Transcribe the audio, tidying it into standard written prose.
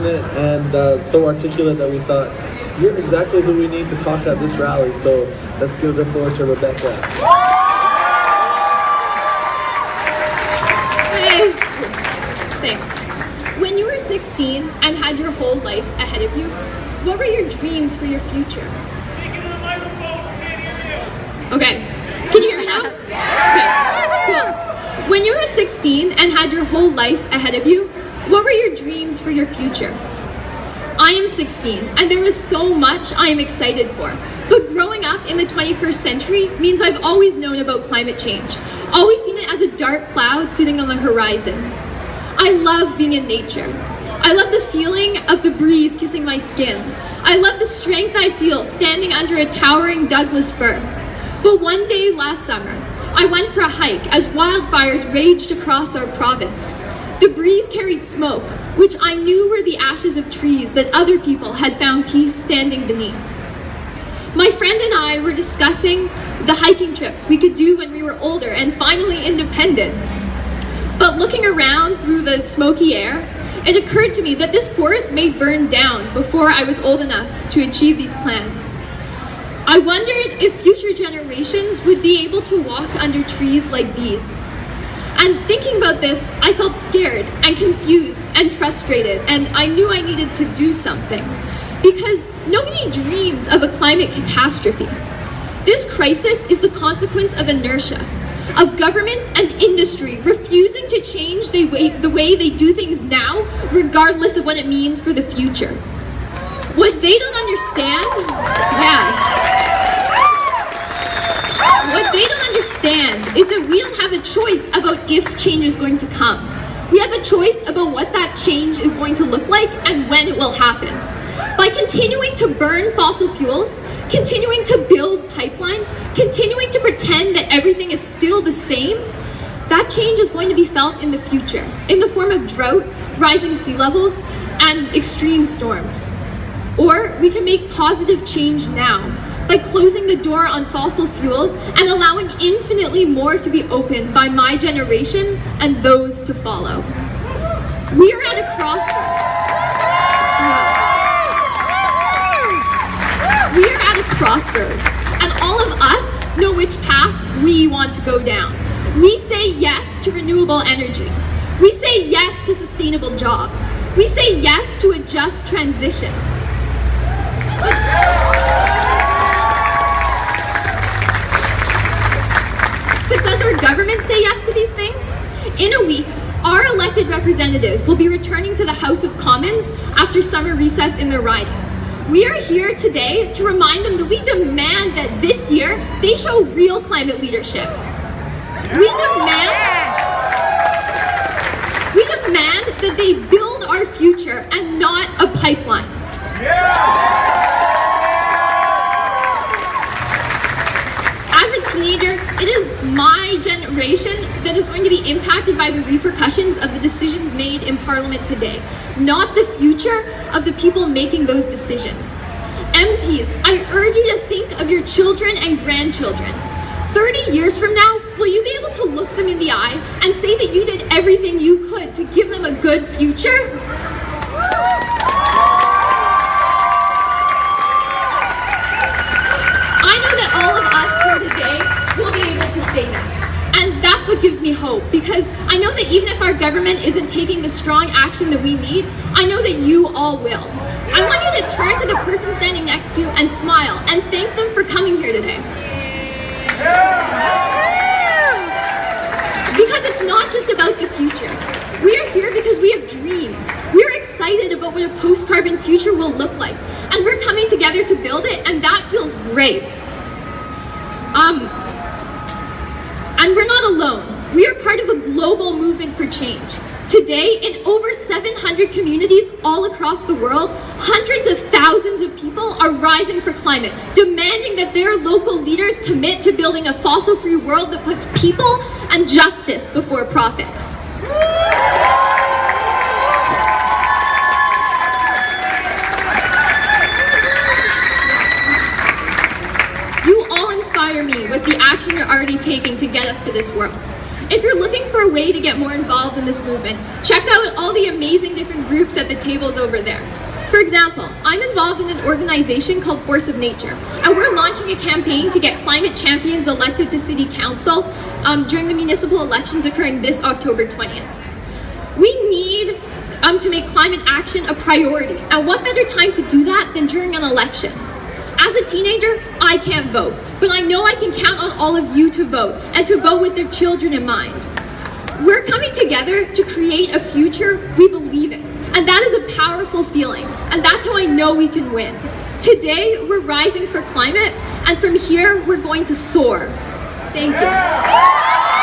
and so articulate that we thought, you're exactly who we need to talk at this rally. So let's give the floor to Rebecca. Hey, thanks. When you were 16 and had your whole life ahead of you, what were your dreams for your future? Okay, can you hear me now? Okay, cool. When you were 16 and had your whole life ahead of you, what were your dreams for your future? I am 16, and there is so much I am excited for. But growing up in the 21st century means I've always known about climate change, always seen it as a dark cloud sitting on the horizon. I love being in nature. I love the feeling of the breeze kissing my skin. I love the strength I feel standing under a towering Douglas fir. But one day last summer, I went for a hike as wildfires raged across our province. The breeze carried smoke, which I knew were the ashes of trees that other people had found peace standing beneath. My friend and I were discussing the hiking trips we could do when we were older and finally independent. But looking around through the smoky air, it occurred to me that this forest may burn down before I was old enough to achieve these plans. I wondered if future generations would be able to walk under trees like these. And thinking about this, I felt scared and confused and frustrated, and I knew I needed to do something. Because nobody dreams of a climate catastrophe. This crisis is the consequence of inertia, of governments and industry refusing to change the way they do things now, regardless of what it means for the future. What they don't understand, What they don't understand is that we don't have a choice about if change is going to come. We have a choice about what that change is going to look like and when it will happen. By continuing to burn fossil fuels, continuing to build pipelines, continuing to pretend that everything is still the same, that change is going to be felt in the future, in the form of drought, rising sea levels, and extreme storms. Or we can make positive change now, by closing the door on fossil fuels and allowing infinitely more to be opened by my generation and those to follow. We are at a crossroads. We are at a crossroads, and all of us know which path we want to go down. We say yes to renewable energy. We say yes to sustainable jobs. We say yes to a just transition. But does our government say yes to these things? In a week, our elected representatives will be returning to the House of Commons after summer recess in their ridings. We are here today to remind them that we demand that this year they show real climate leadership. We demand that they build our future and not a pipeline. As a teenager, it is my generation that is going to be impacted by the repercussions of the decisions made in Parliament today, not the future of the people making those decisions. MPs, I urge you to think of your children and grandchildren. 30 years from now, will you be able to look them in the eye and say that you did everything you could to give them a good future? I know that all of us here today will be able to say that. And that's what gives me hope, because I know that even if our government isn't taking the strong action that we need, I know that you all will. I want you to turn to the person standing next to you and smile and thank them for coming here today. Because it's not just about the future. We are here because we have dreams. We're excited about what a post-carbon future will look like. And we're coming together to build it, and that feels great. And we're not alone. We are part of a global movement for change. Today, in over 700 communities all across the world, hundreds of thousands of people are rising for climate, demanding that their local leaders commit to building a fossil-free world that puts people and justice before profits. You all inspire me with the action you're already taking to get us to this world. If you're looking for a way to get more involved in this movement, check out all the amazing different groups at the tables over there. For example, I'm involved in an organization called Force of Nature, and we're launching a campaign to get climate champions elected to City Council during the municipal elections occurring this October 20th. We need to make climate action a priority, and what better time to do that than during an election? As a teenager, I can't vote, but I know I can count on all of you to vote, and to vote with their children in mind. We're coming together to create a future we believe in, and that is a powerful feeling, and that's how I know we can win. Today, we're rising for climate, and from here, we're going to soar. Thank you.